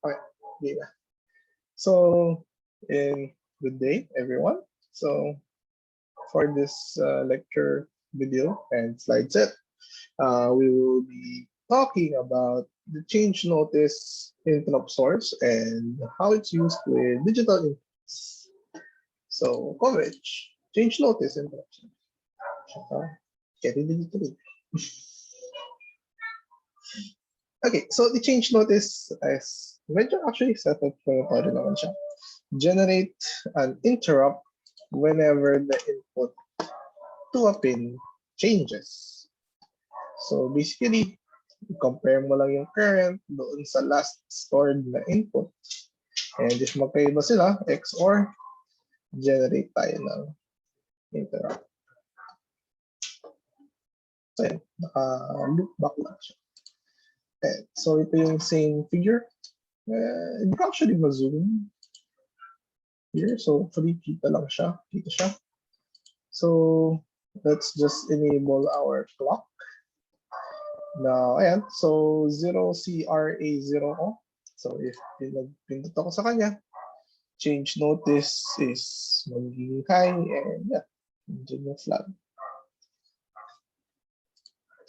Okay, okay na. So, good day, everyone. So, for this lecture video and slide set, we will be talking about the change notice interrupt source and how it's used with digital inputs. So, coverage, change notice interrupt source. Getting digitally. Okay, so the change notice is medyo actually set up for naman siya. Generate an interrupt whenever the input to a pin changes. So basically, compare mo lang yung current doon sa last stored na input. And if magkaiba sila, XOR, generate tayo ng interrupt. So yun, naka-loop back lang siya. Okay, so ito yung same figure. Hindi ko actually ma-zoom here. So hopefully kita lang siya. Kita siya. So let's just enable our clock. Now, ayan. So 0CRA0. So if pinindot ako sa kanya, change notice is magiging high and yeah, dyan yung flag.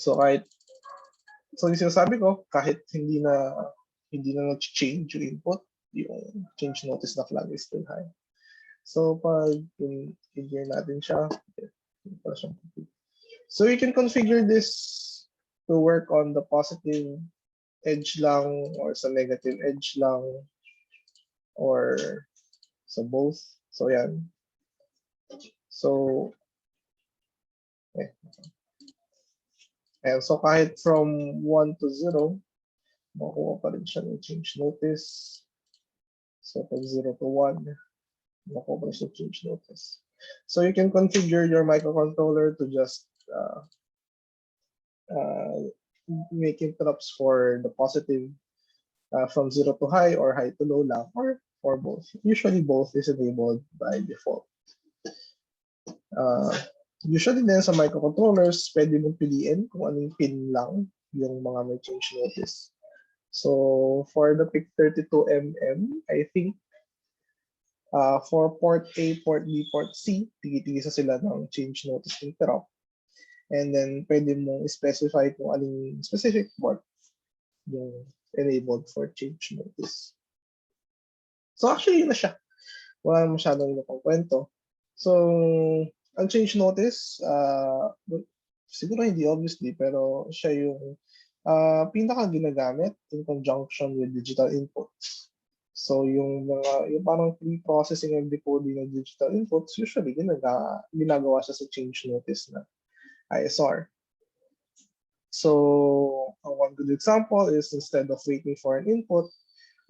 So so yung sinasabi ko, kahit hindi na change yung input, yung change notice na flag is still high. So pag configure natin siya, so you can configure this to work on the positive edge lang or sa negative edge lang or sa both. So yan. So and so kahit from 1 to 0, makuha pa rin siya ng change notice. So from 0 to 1, makuha pa rin siya change notice. So you can configure your microcontroller to just make interrupts for the positive from 0 to high or high to low lang or for both. Usually both is enabled by default. Usually din sa microcontrollers, pwede mong piliin kung anong pin lang yung mga may change notice. So for the PIC32mm, I think for port A, port B, port C, tigisa sila ng change notice interrupt. And then pwede mong specify kung aling specific port yung enabled for change notice. So actually yun na siya. Wala masyadong ibang kwento. So ang change notice, siguro hindi obviously, pero siya yung pinaka ginagamit in conjunction with digital inputs. So yung parang pre-processing and decoding ng digital inputs, usually ginagawa siya sa change notice na ISR. So one good example is instead of waiting for an input,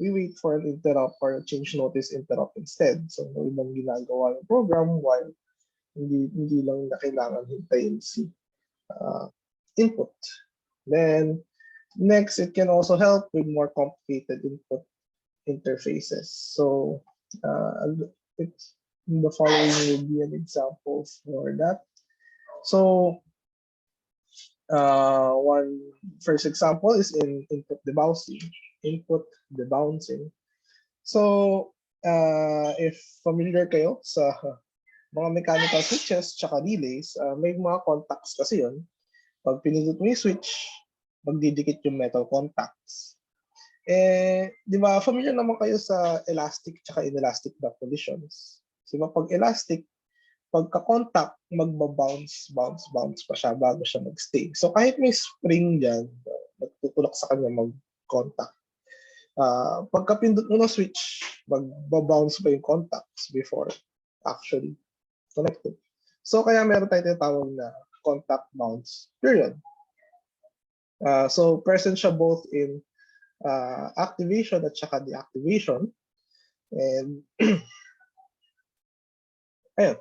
we wait for an interrupt or a change notice interrupt instead. So ibang ginagawa yung program while hindi lang na kailangan hintayin si input. Then next, it can also help with more complicated input interfaces. So the following will be an example for that. So one first example is in input debouncing. So if familiar kayo sa mga mechanical switches tsaka relays, may mga contacts kasi yun. Pag pinindot mo yung switch, magdidikit yung metal contacts. Di ba, familiar naman kayo sa elastic tsaka inelastic back collisions. Diba, pag elastic, pagka-contact, magbabounce pa siya bago siya mag-stay. So kahit may spring dyan, magtutulak sa kanya mag-contact. Pagka pindot mo ng switch, magbabounce pa yung contacts before actually connected. So kaya meron tayong tinatawag na contact bounce period. So present siya both in activation at saka deactivation. And ayun.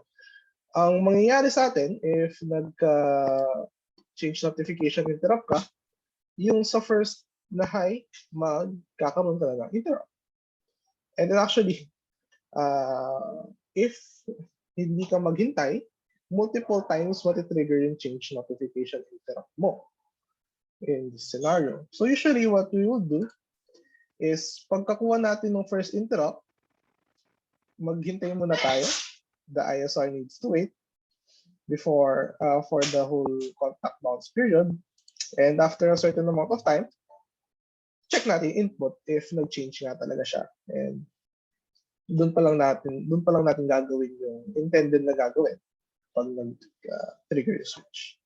Ang mangyayari sa atin if nagka-change notification interrupt ka, yung sa first na high, magkakaroon ka na ng interrupt. And then actually, if hindi ka maghintay, multiple times mati-trigger yung change notification interrupt mo in this scenario. So usually what we will do is pagkakuha natin ng first interrupt, maghintay muna tayo. The ISR needs to wait before for the whole contact bounce period. And after a certain amount of time, check natin yung input if nag-change nga talaga siya. And doon pa lang natin gagawin yung intended na gagawin pag nag-trigger yung switch.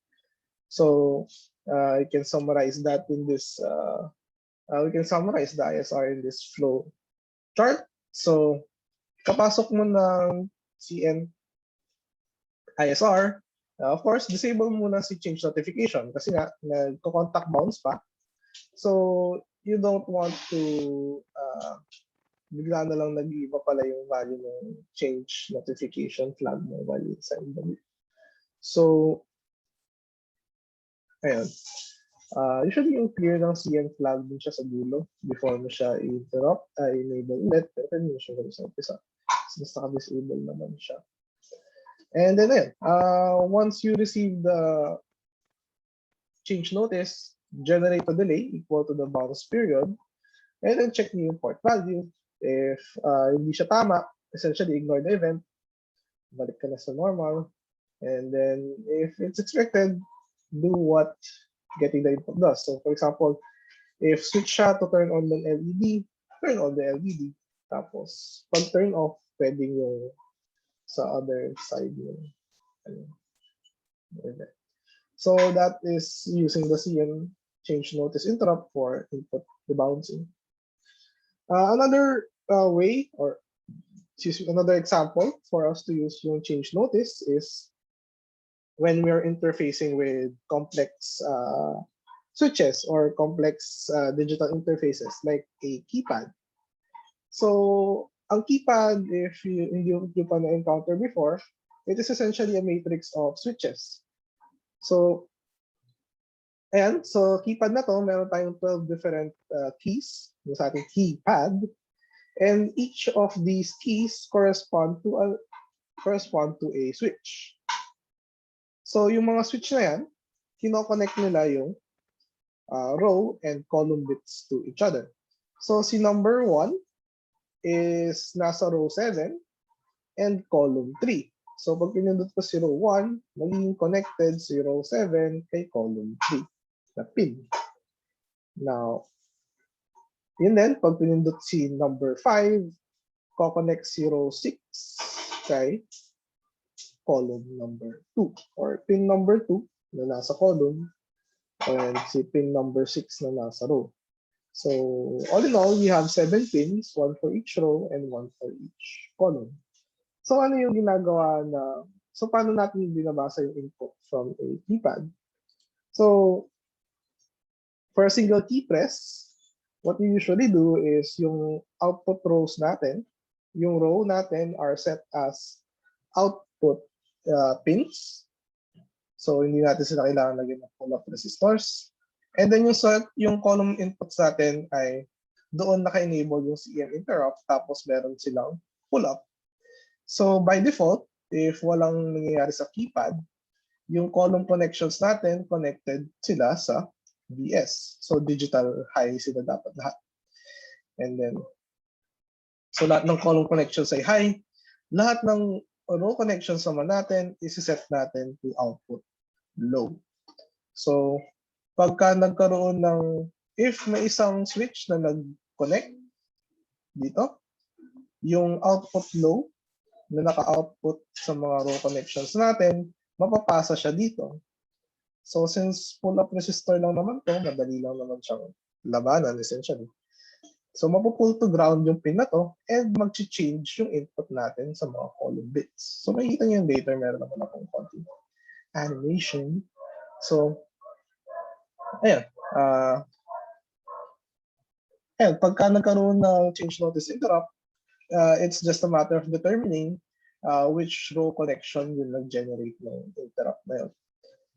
So I can summarize that in this we can summarize the ISR in this flow chart. So kapasok mo ng CN ISR, of course, disable muna si change notification kasi nga nagko-contact bounce pa. So you don't want to bigla na lang nag-iiba pala yung value ng change notification flag mo value sa MW. So ayun. Usually yung clear ng CN flag din siya sa dulo before mo siya i-interrupt, enable ulit, pero pwede mo siya sa umpisa since naka-disable naman siya. And then ayun, once you receive the change notice, generate a delay equal to the bounce period, and then check yung port value. If hindi siya tama, essentially ignore the event, balik ka na sa normal, and then if it's expected, do what getting the input does. So for example, if switch siya to turn on the LED, turn on the LED. Tapos pag turn off, pwedeng yung sa other side yung event. So that is using the CN change notice interrupt for input debouncing. Another way, or another example for us to use yung change notice is when we are interfacing with complex switches or complex digital interfaces like a keypad. So ang keypad, if you pa na-encounter before, it is essentially a matrix of switches. So ayan, so keypad na to, meron tayong 12 different keys sa ating keypad. And each of these keys correspond to a switch. So yung mga switch na yan, kino-connect nila yung row and column bits to each other. So si number 1 is nasa row 7 and column 3. So pag pinindot ko si row 1, magiging connected si row 7 kay column 3 na pin. Now, yun din, pag pinindot si number 5, ko-connect si row 6 kay column number 2 or pin number 2 na nasa column and si pin number 6 na nasa row. So all in all, we have 7 pins, 1 for each row and 1 for each column. So ano yung ginagawa na, so paano natin binabasa yung input from a keypad? So for a single key press, what we usually do is yung output rows natin, yung row natin are set as output pins. So hindi natin sila kailangan lagyan ng pull-up resistors. And then yung column inputs natin ay doon naka-enable yung CN interrupt, tapos meron silang pull-up. So by default, if walang nangyayari sa keypad, yung column connections natin connected sila sa DS. So digital high sila dapat lahat. And then, so lahat ng column connections ay high. Lahat ng row connections naman natin, isi-set natin to output low. So, pagka nagkaroon ng, if may isang switch na nag-connect dito, yung output low na naka-output sa mga row connections natin, mapapasa siya dito. So since pull-up resistor lang naman to, madali lang naman siyang labanan essentially. So mapupull to ground yung pin na to and mag-change yung input natin sa mga column bits. So makikita niyo yung later, meron naman akong konting animation. So ayan, pagka nagkaroon ng change notice interrupt, it's just a matter of determining which row connection will nag-generate ng interrupt na yun.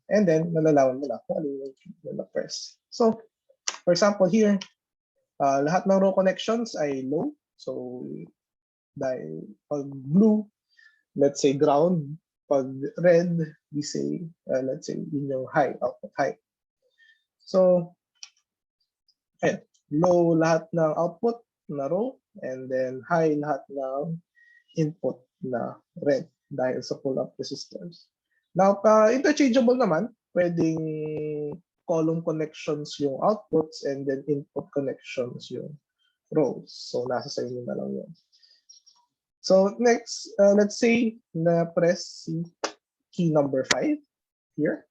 And then, nalalaman mo na kung ano yung na-press. So, for example here, lahat ng row connections ay low. So, dahil pag blue, let's say ground. Pag red, we say, let's say, yun yung high, output high. So, ayan. low lahat ng output na row, and then high lahat ng input na red dahil sa pull-up resistors. Now, interchangeable naman, pwedeng column connections yung outputs and then input connections yung rows. So, nasa sa inyo na lang yun. So, next, let's say na press si key number 5 here.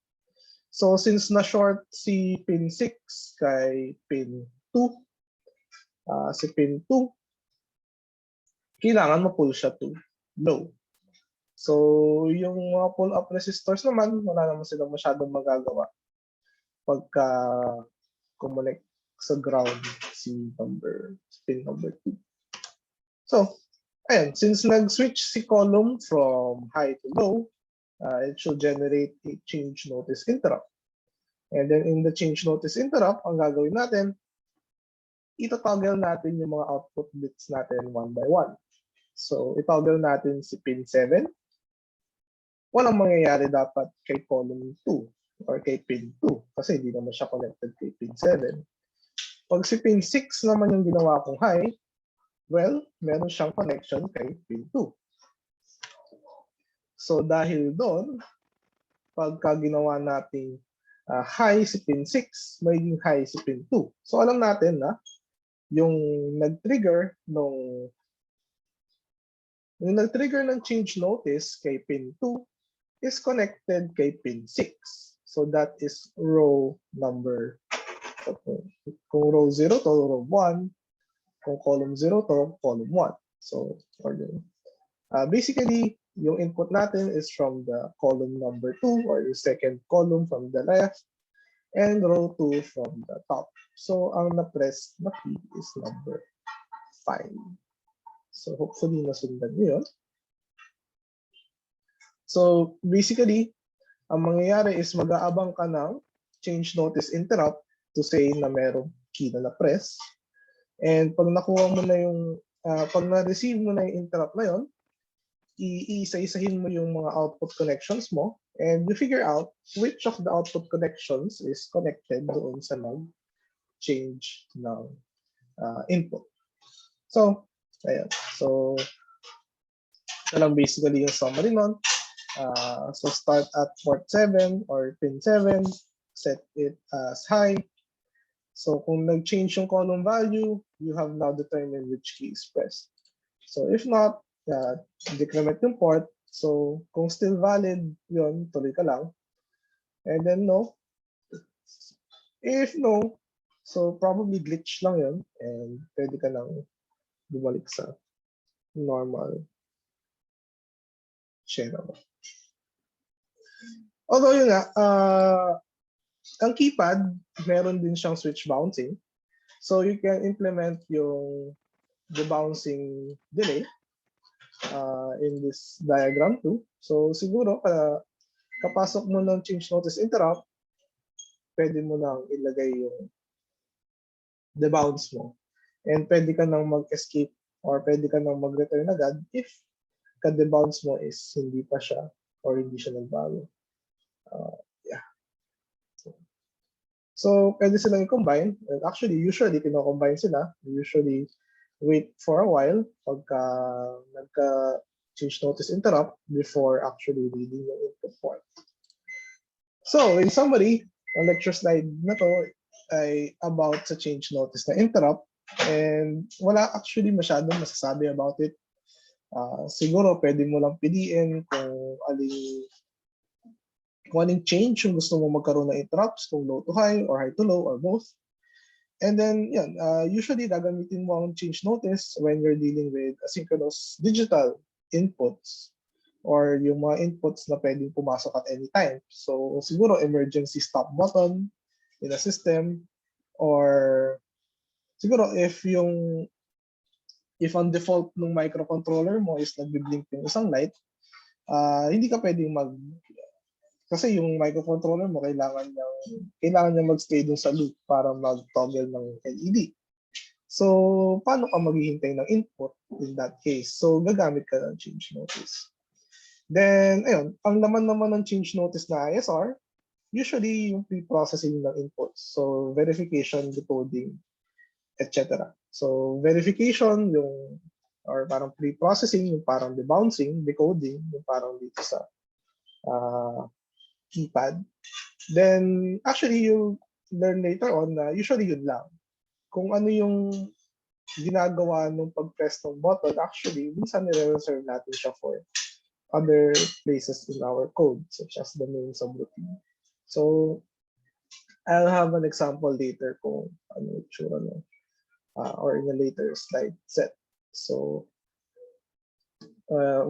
So, since na-short si pin 6 kay pin 2, si pin 2, kailangan ma-pull siya to low. So, yung mga pull-up resistors naman, wala naman silang masyadong magagawa pagka connect sa ground si pin number 2. So, ayan, since nag-switch si column from high to low, it should generate a change notice interrupt. And then in the change notice interrupt, ang gagawin natin, itatoggle natin yung mga output bits natin one by one. So, itoggle natin si pin 7. Walang mangyayari dapat kay column 2 or kay pin 2 kasi hindi naman siya connected kay pin 7. Pag si pin 6 naman yung ginawa kong high, well, meron siyang connection kay pin 2. So, dahil doon, pagka ginawa natin high si pin 6, magiging high si pin 2. So, alam natin na yung nag-trigger ng change notice kay pin 2 is connected kay pin 6. So that is row number, kung row 0 to row 1, kung column 0 to column 1. So basically, yung input natin is from the column number 2 or the second column from the left and row 2 from the top. So ang na-press na key is number 5. So hopefully nasundan niyo yun. So basically, ang mangyayari is mag-aabang ka ng change notice interrupt to say na merong key na na-press. And pag nakuha mo na yung, pag na-receive mo na yung interrupt na yun, iisa-isahin mo yung mga output connections mo and you figure out which of the output connections is connected doon sa change ng input. So, ayan. So, ito lang basically yung summary nun. So, start at port 7 or pin 7, set it as high. So, kung nag-change yung column value, you have now determined which key is pressed. So, if not, decrement yung port. So, kung still valid, yun, tuloy ka lang. And then no. If no, so probably glitch lang yun. And pwede ka lang bumalik sa normal channel. Although yun nga, ang keypad, meron din siyang switch bouncing. So you can implement yung debouncing delay in this diagram too. So siguro, kapasok mo ng change notice interrupt, pwede mo nang ilagay yung debounce mo. And pwede ka nang mag-escape or pwede ka nang mag-return agad if ka-debounce mo is hindi pa siya or hindi siya nagbago. Yeah. So, pwede silang i-combine. Actually, usually, kino-combine sila. We usually wait for a while pagka nagka-change notice interrupt before actually reading yung input port. So, in summary, ang lecture slide na to ay about sa change notice na interrupt and wala actually masyadong masasabi about it. Siguro, pwede mo lang piliin kung anong change yung gusto mo magkaroon ng interrupts, kung low to high or high to low or both. And then, yan, usually gagamitin mo ang change notice when you're dealing with asynchronous digital inputs or yung mga inputs na pwedeng pumasok at any time. So, siguro emergency stop button in a system or siguro if ang default ng microcontroller mo is nagbi-blink yung isang light, hindi ka pwedeng kasi yung microcontroller mo kailangan niya mag-stay dun sa loop para mag-toggle ng LED. So, paano ka maghihintay ng input in that case? So, gagamit ka ng change notice. Then, ayun, ang laman naman ng change notice na ISR, usually yung pre-processing ng inputs. So, verification, decoding, etc. So verification, yung or parang pre-processing, yung parang debouncing, decoding, yung parang dito sa keypad. Then actually you learn later on na usually yun lang. Kung ano yung ginagawa nung pag-press ng button, actually minsan nire-reserve natin siya for other places in our code, such as the main subroutine. So I'll have an example later kung ano yung tsura no, or in a later slide set. So,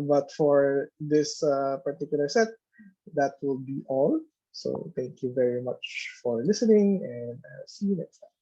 but for this particular set, that will be all. So thank you very much for listening, and see you next time.